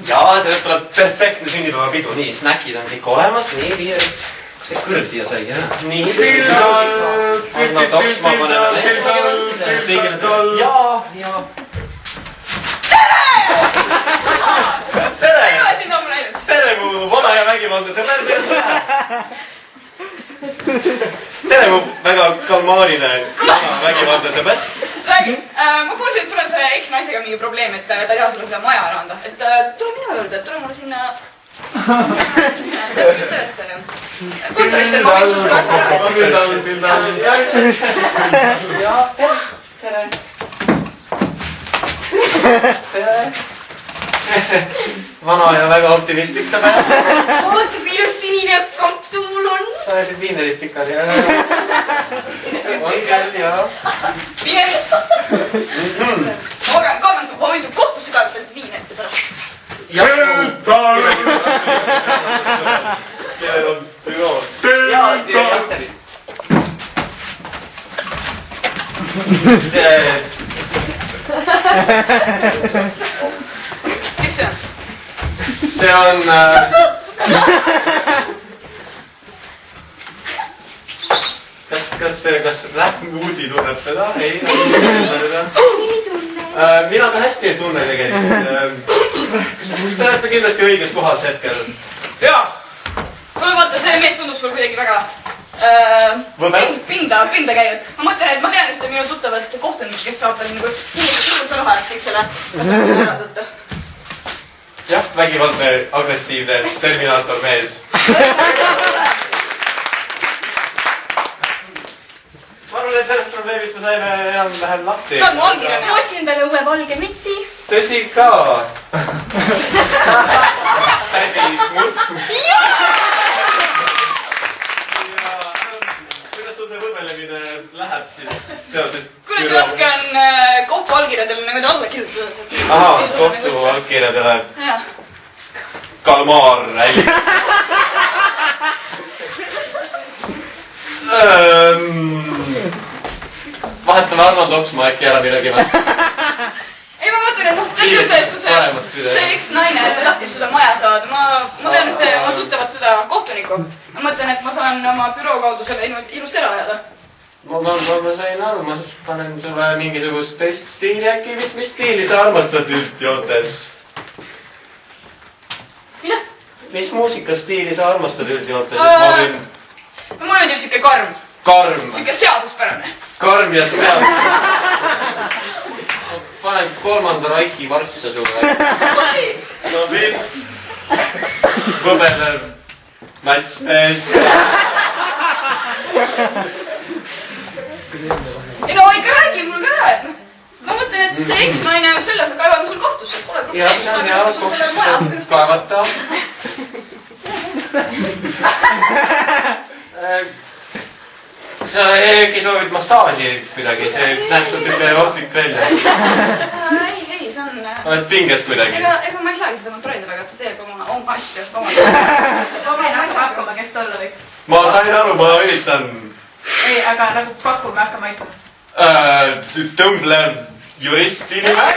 Jaa, sellest tuleb perfektne sünnipäevapidu. Nii, snäkid on kõik olemas. Nii, kus see kõrv siia sai? Nii, anna toks, ma paneme meelde. Jaa. Tere! Tere, mu vana ja vägivaldne sõber, kuidas sa läheb? Tere, mu väga kalmaarine vana vägivaldne sõber. Räägi, ma kuulsin, et sul on selle eks-naisega mingi probleem, et ta ei taha sulle seda maja ära anda. Et tule minu juurde, tule mulle sinna... Tead küll sellesse kontorisse, ma võin sul seda asja ära. Ja, tervist, tere. Vana ja väga optimistlik sa päev. Vaata, kui ilus sinine kampsu mul on. Sa ajasid viinerid pikad ja... On küll, jaa. Viinerid? Ma kardan su, ma võin su kohtusse kaadata, et viinerite pärast. Kellel on bürood? Jaa, jahterist. Kes see on? See on... Kas Rähmuudi tunneb teda? Ei, ei tunne. Mina ka hästi ei tunne tegelikult. Te olete kindlasti õiges kohas hetkel. Jaa. Kuule, vaata, see mees tundub sul kuidagi väga... Pinda käivad. Ma mõtlen, et ma tean ühte minu tuttavat kohtunik, kes saab nagu inimese raha eest kõik selle asjad korraldada. Jah, vägivaldne, agressiivne Terminaator mees. Ma arvan, et sellest probleemist me saime enam-vähem lahti. Ta on mu allkirjane. Ma ostsin endale uue valge mütsi. Tõsi ka. Tädi smut. Kuidas sul see võbelemine läheb siis seoses? Kuule, et raske on kohtu allkirjadele niimoodi alla kirjutada. Aha, kohtu allkirjadele. Jah. Kalmaar äi. Vahetame Arnold Oksmaa äkki ära millegi või? Ei, ma mõtlen, et tead see eks-naine, et ta tahtis seda maja saada. Ma tean, et ma tuttavat seda kohtunikku. Ma mõtlen, et ma saan oma büroo kaudu selle ilusti ära ajada. Ma sain aru, ma panen sulle mingisugust teist stiili äkki. Mis stiili sa armastad üldjootes? Mida? Mis muusikastiili sa armastad üldjootes? Mul on ju siuke karm. Karm. Siuke seaduspärane. Karm ja seaduspärane. Panen 3. Reichi varssa sulle. No viib. Võbelev mätsmees. Ei no ikka räägi mul ka ära, et ma mõtlen, et see eks-naine selles kaevan sul kohtusse, et pole probleemi. Jah, see on hea kohtusse kaevata. Sa äkki soovid massaaži kuidagi, see näeb sul tükk ohtlik välja. Ei, see on... Oled pinges kuidagi? Ega ma ei saagi seda kontrollida väga, et ta teeb oma asju. Ma pean hakkama, kes ta olla võiks. Ma sain aru, ma üritan... Ei, aga nagu pakume hakkama aitama. Tõmblev jurist inimene.